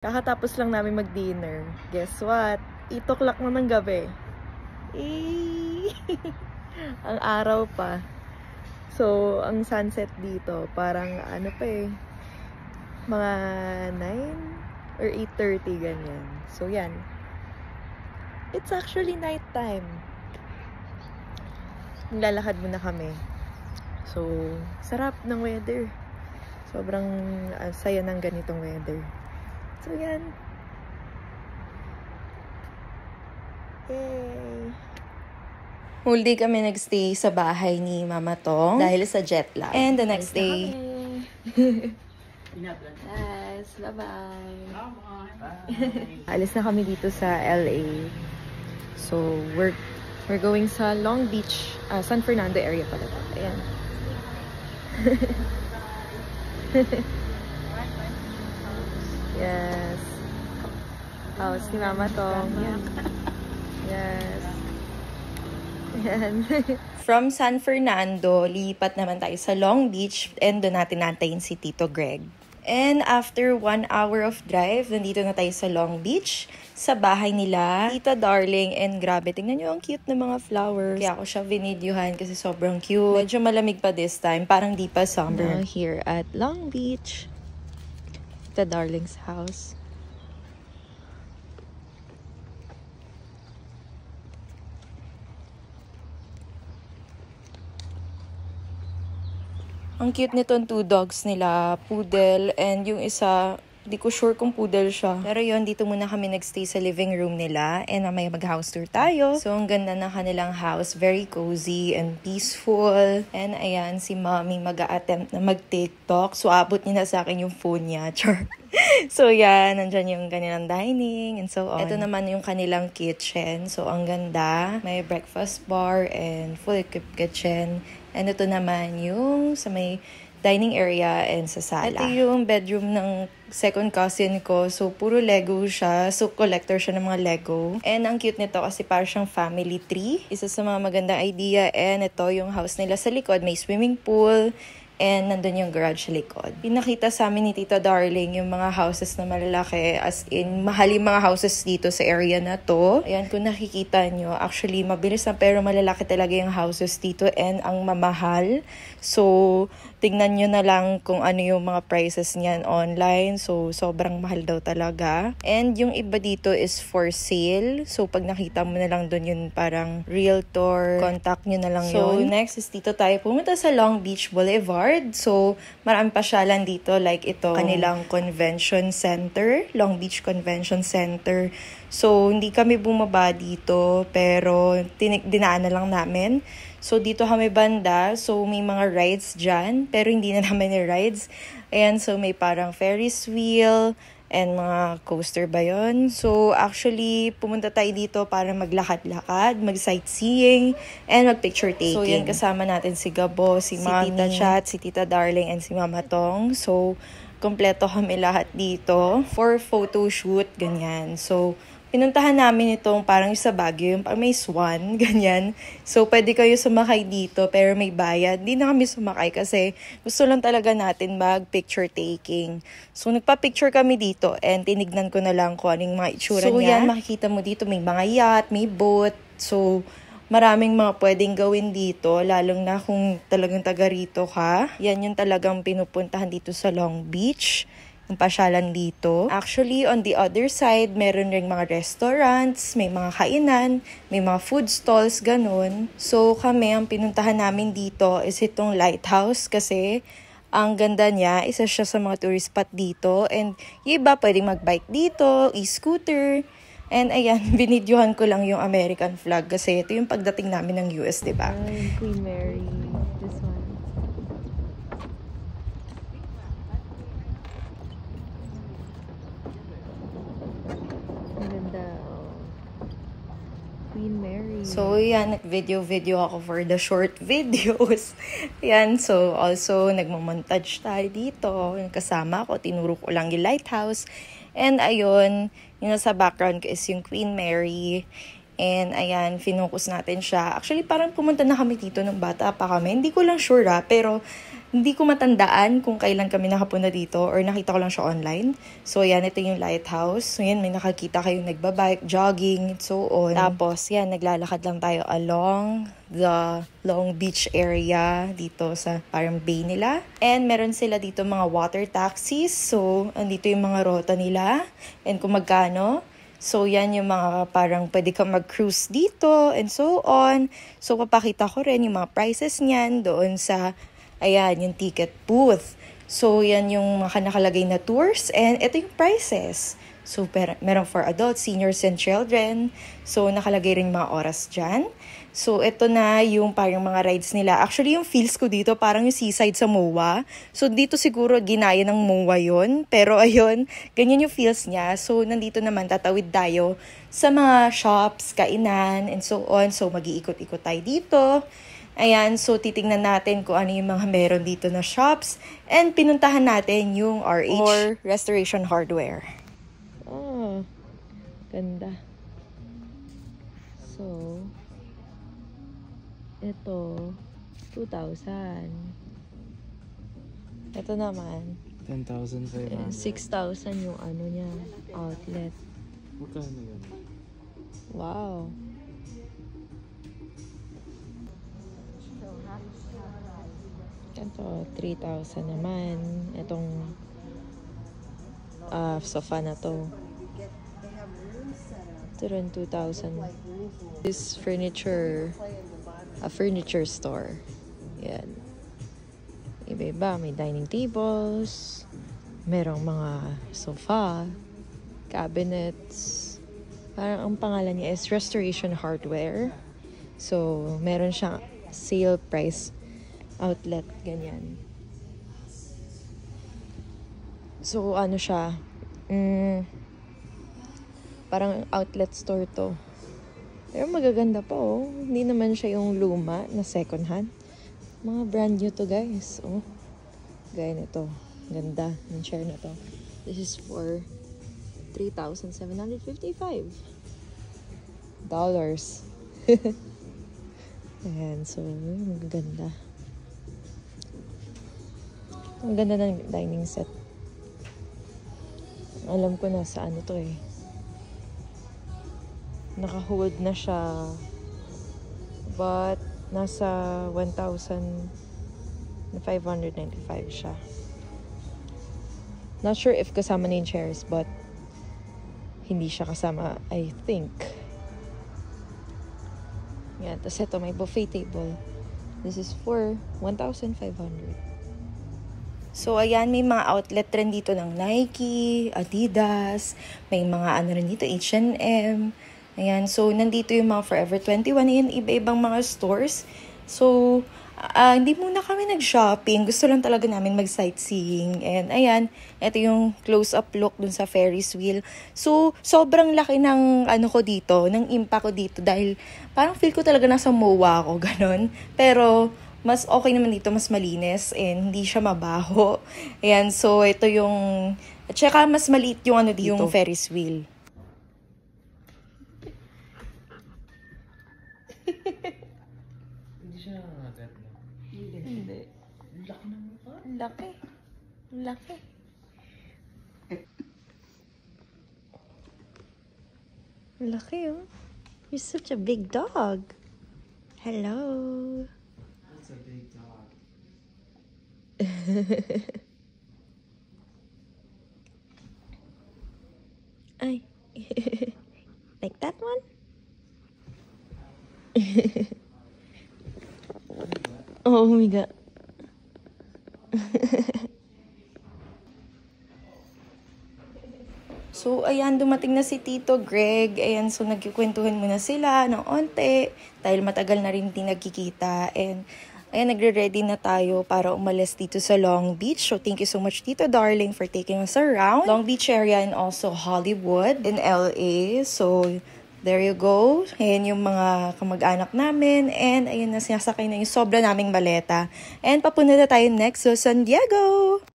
Kakatapos lang namin mag-dinner. Guess what? 8 o'clock na ng gabi. Ang araw pa. So, ang sunset dito, parang ano pa eh, mga 9 or 8:30 ganyan. So, yan. It's actually night time. Nilalakad muna kami. So, sarap ng weather. Sobrang saya ng ganitong weather. So, yan. Yay! Whole day kami nagstay sa bahay ni Mama Tong dahil sa jet lag. And the next day... Yes, bye-bye. Alis na kami dito sa LA. So, we're going sa Long Beach, San Fernando area pala. Ayan. Yes. House ni Mama Tong. Yes. Ayan. From San Fernando, lipat naman tayo sa Long Beach and doon natin nantayin si Tito Greg. And after 1 hour of drive, nandito na tayo sa Long Beach, sa bahay nila, Tita Darling, and grabe, tingnan nyo ang cute ng mga flowers. Kaya ako siya vinidyohan kasi sobrang cute. Medyo malamig pa this time, parang di pa summer. Now here at Long Beach, Tita Darling's house. Ang cute nitong 2 dogs nila, poodle, and yung isa, di ko sure kung poodle siya. Pero yun, dito muna kami nagstay sa living room nila, and may mag-house tour tayo. So, ang ganda ng kanilang house, very cozy and peaceful. And ayan, si Mommy mag-a-attempt na mag-TikTok. So, abot niya na sa akin yung phone niya. Char. So, yan, nandyan yung kanilang dining, and so on. Ito naman yung kanilang kitchen. So, ang ganda. May breakfast bar and fully equipped kitchen. And ito naman yung sa may dining area and sa sala. Ito yung bedroom ng second cousin ko. So, puro Lego siya. So, collector siya ng mga Lego. And ang cute nito kasi parang siyang family tree. Isa sa mga magandang idea. And ito yung house nila sa likod. May swimming pool. And nandun yung garage sa likod. Pinakita sa amin ni Tita Darling yung mga houses na malalaki. As in, mahal yung mga houses dito sa area na to. Ayan, kung nakikita nyo, actually, mabilis na pero malalaki talaga yung houses dito. And ang mamahal. So, tingnan nyo na lang kung ano yung mga prices niyan online. So, sobrang mahal daw talaga. And yung iba dito is for sale. So, pag nakita mo na lang dun yun parang realtor, contact nyo na lang yun. So, next is dito tayo pumunta sa Long Beach Boulevard. So, marami pasyalan dito like ito, kanilang convention center, Long Beach Convention Center. So, hindi kami bumaba dito, pero dinaan na lang namin. So, dito kami banda. So, may mga rides dyan, pero hindi na naman yung rides. Ayan, so may parang Ferris wheel and mga coaster ba yun? So, actually, pumunta tayo dito para maglakad-lakad, mag-sightseeing, and mag-picture taking. So, yan, kasama natin si Gabo, si Tita Chat, si Tita Darling, and si Mama Tong. So, kompleto kami lahat dito for photo shoot, ganyan. So, pinuntahan namin itong parang sa Baguio, yung parang may swan, ganyan. So, pwede kayo sumakay dito, pero may bayad. Hindi na kami sumakay kasi gusto lang talaga natin mag-picture taking. So, nagpa-picture kami dito and tinignan ko na lang kung anong mga itsura niya. So, yan, makikita mo dito, may mga yacht, may boat. So, maraming mga pwedeng gawin dito, lalong na kung talagang taga rito ka. Yan yung talagang pinupuntahan dito sa Long Beach. Yung pasyalan dito. Actually, on the other side, meron ring mga restaurants, may mga kainan, may mga food stalls, ganun. So, kami, ang pinuntahan namin dito is itong lighthouse kasi ang ganda niya, isa siya sa mga tourist spot dito. And yung iba, pwedeng mag-bike dito, e-scooter. And ayan, binidyohan ko lang yung American flag kasi ito yung pagdating namin ng US, diba? Queen Mary, this one. Queen Mary. So, yan, nag-video ako for the short videos. Yan, so, also, nagmamontage tayo dito. Yung kasama ko, tinuro ko lang yung lighthouse. And, ayun, yung nasa background ko is yung Queen Mary. And ayan, finocus natin siya. Actually, parang pumunta na kami dito nung bata pa kami. Hindi ko lang sure pero hindi ko matandaan kung kailan kami nakapunta dito or nakita ko lang siya online. So ayan, ito yung lighthouse. So yan, may nakakita kayong nagbabike, jogging, so on. Tapos yan, naglalakad lang tayo along the Long Beach area dito sa parang bay nila. And meron sila dito mga water taxis. So andito yung mga rota nila and kung magkano. So, yan yung mga parang pwede kang mag-cruise dito and so on. So, papakita ko rin yung mga prices niyan doon sa, ayan, yung ticket booth. So, yan yung mga nakalagay na tours and ito yung prices. So, meron for adults, seniors, and children. So, nakalagay rin mga oras dyan. So, ito na yung parang mga rides nila. Actually, yung feels ko dito, parang yung seaside sa MOA. So, dito siguro ginaya ng MOA yon. Pero ayun, ganyan yung feels niya. So, nandito naman, tatawid tayo sa mga shops, kainan, and so on. So, mag-iikot-ikot tayo dito. Ayan, so titingnan natin kung ano yung mga meron dito na shops. And pinuntahan natin yung RH or Restoration Hardware. Oh, ganda. So, ito, 2,000. Ito naman, 10,500. 6,000 yung ano niya, outlet. Magkano yun? Wow. Ito, 3,000 naman. Itong sofa na to. Ito rin 2,000. This furniture, a furniture store. Yan. Iba-iba. May dining tables. Merong mga sofa. Cabinets. Parang ang pangalan niya is Restoration Hardware. So, meron siyang sale price outlet, ganyan. So, ano siya? Parang outlet store to. Pero magaganda pa, oh. Hindi naman siya yung luma na second hand. Mga brand new to, guys. Oh. Gaya nito. Ganda ng chair na to. This is for $3,755. Ayan, so, magaganda. Ang ganda ng dining set. Alam ko na sa ano to eh. Naka-hold na siya. But, nasa 1,595 siya. Not sure if kasama na yung chairs, but hindi siya kasama, I think. Yan, tapos ito, may buffet table. This is for 1,500. So, ayan, may mga outlet rin dito ng Nike, Adidas, may mga ano rin dito, H&M. Ayan, so, nandito yung mga Forever 21, ayan, iba-ibang mga stores. So, hindi muna kami nag-shopping. Gusto lang talaga namin mag-sightseeing. And, ayan, ito yung close-up look dun sa Ferris wheel. So, sobrang laki ng, ano ko dito, ng impact ko dito. Dahil, parang feel ko talaga nasa MOA ako, ganon. Pero, mas okay naman dito, mas malinis and hindi siya mabaho. Ayan, so ito yung, at saka mas maliit yung ano dito, yung Ferris wheel. Hindi siya nangangagat, no? Hindi. Laki ng mukha. Laki. Laki. Laki, oh. You're such a big dog. Hello. That's a big dog. Ay. Like that one? Oh my God. So, ayan, dumating na si Tito Greg. Ayan, so nagkikwentuhan muna sila ng onte dahil matagal na rin din nagkikita. And, ayan, nagre-ready na tayo para umalis dito sa Long Beach. So, thank you so much, Tito Darling, for taking us around Long Beach area and also Hollywood in LA. So, there you go. Ayan yung mga kamag-anak namin. And, ayan na, sinasakay na yung sobra naming maleta. And, papunta na tayo next sa San Diego.